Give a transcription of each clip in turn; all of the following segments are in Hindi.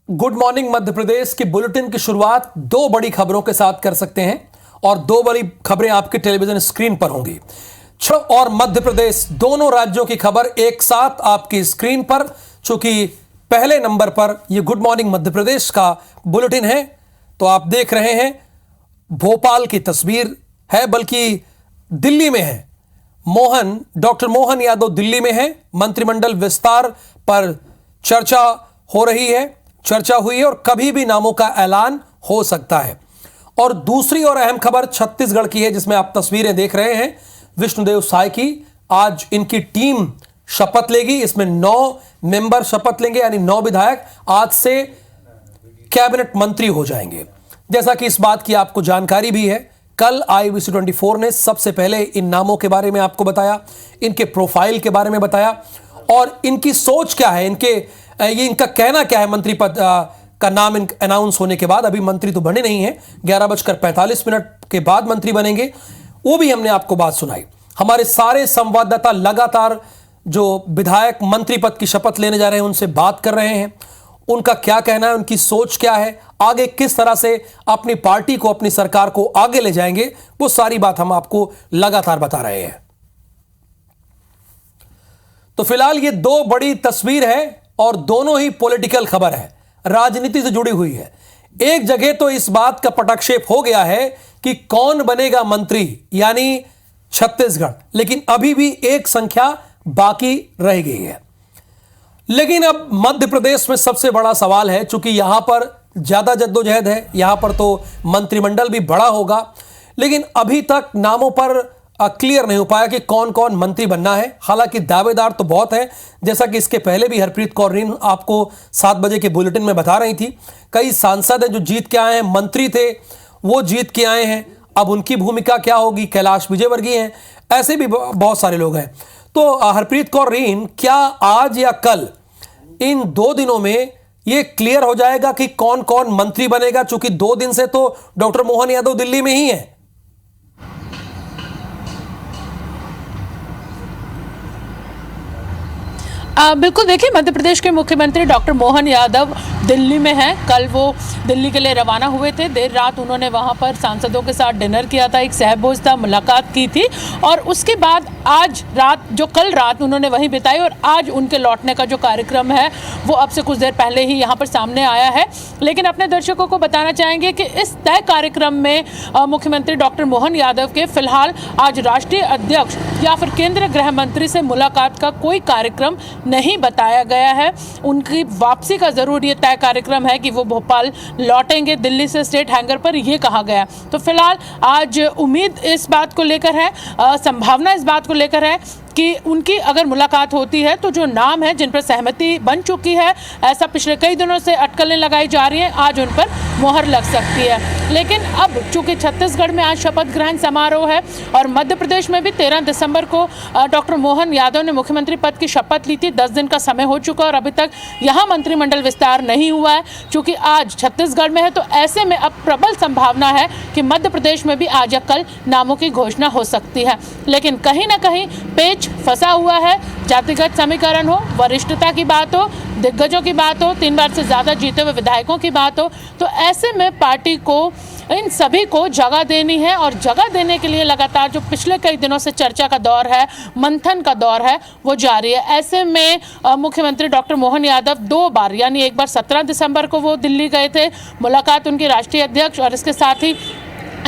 गुड मॉर्निंग मध्य प्रदेश की बुलेटिन की शुरुआत दो बड़ी खबरों के साथ कर सकते हैं और दो बड़ी खबरें आपके टेलीविजन स्क्रीन पर होंगी। और मध्य प्रदेश दोनों राज्यों की खबर एक साथ आपकी स्क्रीन पर, चूंकि पहले नंबर पर यह गुड मॉर्निंग मध्य प्रदेश का बुलेटिन है। तो आप देख रहे हैं भोपाल की तस्वीर है, बल्कि दिल्ली में है। डॉक्टर मोहन यादव दिल्ली में है। मंत्रिमंडल विस्तार पर चर्चा हो रही है, चर्चा हुई है और कभी भी नामों का ऐलान हो सकता है। और दूसरी और अहम खबर छत्तीसगढ़ की है, जिसमें आप तस्वीरें देख रहे हैं विष्णुदेव साय की। आज इनकी टीम शपथ लेगी। इसमें 9 मेंबर शपथ लेंगे, यानी 9 विधायक आज से कैबिनेट मंत्री हो जाएंगे। जैसा कि इस बात की आपको जानकारी भी है, कल IBC 24 ने सबसे पहले इन नामों के बारे में आपको बताया, इनके प्रोफाइल के बारे में बताया और इनकी सोच क्या है, इनका कहना क्या है मंत्री पद का नाम अनाउंस होने के बाद। अभी मंत्री तो बने नहीं हैं, 11:45 के बाद मंत्री बनेंगे। वो भी हमने आपको बात सुनाई। हमारे सारे संवाददाता लगातार जो विधायक मंत्री पद की शपथ लेने जा रहे हैं उनसे बात कर रहे हैं। उनका क्या कहना है, उनकी सोच क्या है, आगे किस तरह से अपनी पार्टी को, अपनी सरकार को आगे ले जाएंगे, वो सारी बात हम आपको लगातार बता रहे हैं। तो फिलहाल ये दो बड़ी तस्वीर है और दोनों ही पॉलिटिकल खबर है, राजनीति से जुड़ी हुई है। एक जगह तो इस बात का पटाक्षेप हो गया है कि कौन बनेगा मंत्री, यानी छत्तीसगढ़, लेकिन अभी भी एक संख्या बाकी रह गई है। लेकिन अब मध्य प्रदेश में सबसे बड़ा सवाल है, चूंकि यहां पर ज्यादा जद्दोजहद है, यहां पर तो मंत्रिमंडल भी बड़ा होगा, लेकिन अभी तक नामों पर क्लियर नहीं हो पाया कि कौन कौन मंत्री बनना है। हालांकि दावेदार तो बहुत हैं, जैसा कि इसके पहले भी हरप्रीत कौर रीन आपको 7 बजे के बुलेटिन में बता रही थी। कई सांसद हैं जो जीत के आए हैं, मंत्री थे वो जीत के आए हैं, अब उनकी भूमिका क्या होगी। कैलाश विजयवर्गीय हैं, ऐसे भी बहुत सारे लोग हैं। तो हरप्रीत कौर रीन, क्या आज या कल इन 2 दिनों में ये क्लियर हो जाएगा कि कौन कौन मंत्री बनेगा? चूंकि 2 दिन से तो डॉक्टर मोहन यादव दिल्ली में ही है। बिल्कुल, देखिए मध्य प्रदेश के मुख्यमंत्री डॉक्टर मोहन यादव दिल्ली में हैं। कल वो दिल्ली के लिए रवाना हुए थे। देर रात उन्होंने वहां पर सांसदों के साथ डिनर किया था, एक सहभोज था, मुलाकात की थी और उसके बाद आज रात, जो कल रात उन्होंने वहीं बिताई और आज उनके लौटने का जो कार्यक्रम है वो अब से कुछ देर पहले ही यहाँ पर सामने आया है। लेकिन अपने दर्शकों को बताना चाहेंगे कि इस तय कार्यक्रम में मुख्यमंत्री डॉक्टर मोहन यादव के फिलहाल आज राष्ट्रीय अध्यक्ष या फिर केंद्रीय गृह मंत्री से मुलाकात का कोई कार्यक्रम नहीं बताया गया है। उनकी वापसी का जरूर ये तय कार्यक्रम है कि वो भोपाल लौटेंगे दिल्ली से स्टेट हैंगर पर, ये कहा गया। तो फिलहाल आज उम्मीद इस बात को लेकर है, संभावना इस बात को लेकर है कि उनकी अगर मुलाकात होती है तो जो नाम है जिन पर सहमति बन चुकी है, ऐसा पिछले कई दिनों से अटकलें लगाई जा रही हैं, आज उन पर मोहर लग सकती है। लेकिन अब चूंकि छत्तीसगढ़ में आज शपथ ग्रहण समारोह है और मध्य प्रदेश में भी 13 दिसंबर को डॉक्टर मोहन यादव ने मुख्यमंत्री पद की शपथ ली थी। 10 दिन का समय हो चुका और अभी तक यहाँ मंत्रिमंडल विस्तार नहीं हुआ है। चूंकि आज छत्तीसगढ़ में है तो ऐसे में अब प्रबल संभावना है कि मध्य प्रदेश में भी आज या कल नामों की घोषणा हो सकती है। लेकिन कहीं ना कहीं पेच फंसा हुआ है, जातिगत समीकरण हो, वरिष्ठता की बात हो, दिग्गजों की बात हो, 3 बार से ज्यादा जीते हुए विधायकों की बात हो, तो ऐसे में पार्टी को इन सभी को जगह देनी है और जगह देने के लिए लगातार जो पिछले कई दिनों से चर्चा का दौर है, मंथन का दौर है, वो जारी है। ऐसे में मुख्यमंत्री डॉक्टर मोहन यादव 2 बार, यानी एक बार 17 दिसंबर को वो दिल्ली गए थे, मुलाकात उनके राष्ट्रीय अध्यक्ष और इसके साथ ही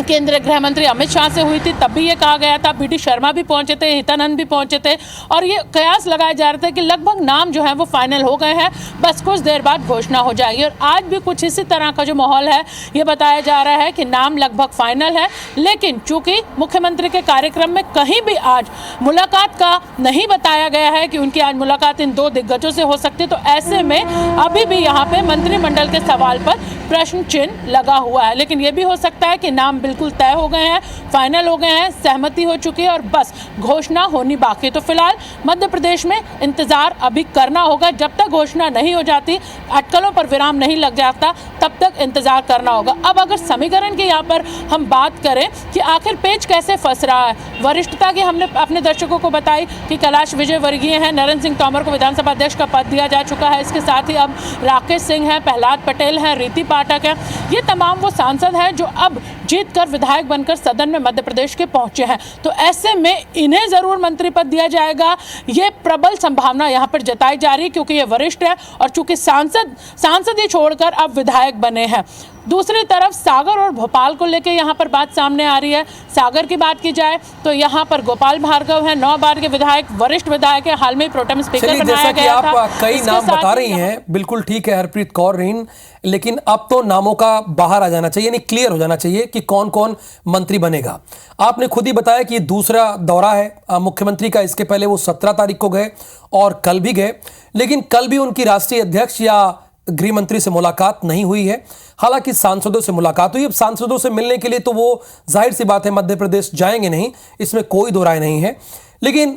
केंद्रीय गृह मंत्री अमित शाह से हुई थी। तब भी ये कहा गया था, BD शर्मा भी पहुंचे थे, हितानंद भी पहुंचे थे और ये कयास लगाया जा रहा था कि लगभग नाम जो है वो फाइनल हो गए हैं, बस कुछ देर बाद घोषणा हो जाएगी। और आज भी कुछ इसी तरह का जो माहौल है, ये बताया जा रहा है कि नाम लगभग फाइनल है। लेकिन चूंकि मुख्यमंत्री के कार्यक्रम में कहीं भी आज मुलाकात का नहीं बताया गया है कि उनकी आज मुलाकात इन 2 दिग्गजों से हो सकती है, तो ऐसे में अभी भी यहाँ पे मंत्रिमंडल के सवाल पर प्रश्न चिन्ह लगा हुआ है। लेकिन ये भी हो सकता है कि नाम बिल्कुल तय हो गए हैं, फाइनल हो गए हैं, सहमति हो चुकी है और बस घोषणा होनी बाकी है। तो फिलहाल मध्य प्रदेश में इंतजार अभी करना होगा, जब तक घोषणा नहीं हो जाती, अटकलों पर विराम नहीं लग जाता, तब तक इंतजार करना होगा। अब अगर समीकरण की यहाँ पर हम बात करें कि आखिर पेच कैसे फंस रहा है, वरिष्ठता की हमने अपने दर्शकों को बताई कि कैलाश विजयवर्गीय हैं, नरेंद्र सिंह तोमर को विधानसभा अध्यक्ष का पद दिया जा चुका है, इसके साथ ही अब राकेश सिंह हैं, प्रहलाद पटेल हैं, रीति पाठक हैं, ये तमाम वो सांसद हैं जो अब जीत कर विधायक बनकर सदन में मध्य प्रदेश के पहुंचे हैं। तो ऐसे में इन्हें जरूर मंत्री पद दिया जाएगा, ये प्रबल संभावना यहाँ पर जताई जा रही है, क्योंकि ये वरिष्ठ है और चूंकि सांसद ही छोड़कर अब विधायक बने हैं। दूसरी तरफ सागर और भोपाल को लेकर यहाँ पर बात सामने आ रही है। सागर की बात की जाए तो यहाँ पर गोपाल भार्गव है, 9 बार के विधायक, वरिष्ठ विधायक है, हाल में प्रोटेम स्पीकर बनाया गया था। आप कई नाम बता रही हैं, बिल्कुल ठीक है हरप्रीत कौर रीन, लेकिन अब तो नामों का बाहर आ जाना चाहिए, यानी क्लियर हो जाना चाहिए कि कौन कौन मंत्री बनेगा। आपने खुद ही बताया कि ये दूसरा दौरा है मुख्यमंत्री का, इसके पहले वो 17 तारीख को गए और कल भी गए, लेकिन कल भी उनकी राष्ट्रीय अध्यक्ष या गृह मंत्री से मुलाकात नहीं हुई है। हालांकि सांसदों से मुलाकात हुई। अब सांसदों से मिलने के लिए तो वो जाहिर सी बात है मध्य प्रदेश जाएंगे नहीं, इसमें कोई दो राय नहीं है, लेकिन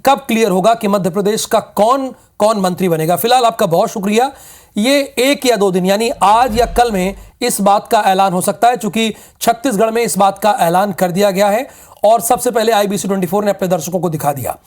कब क्लियर होगा कि मध्य प्रदेश का कौन कौन मंत्री बनेगा। फिलहाल आपका बहुत शुक्रिया। ये 1 या 2 दिन यानी आज या कल में इस बात का ऐलान हो सकता है, चूंकि छत्तीसगढ़ में इस बात का ऐलान कर दिया गया है और सबसे पहले IBC 24 ने अपने दर्शकों को दिखा दिया।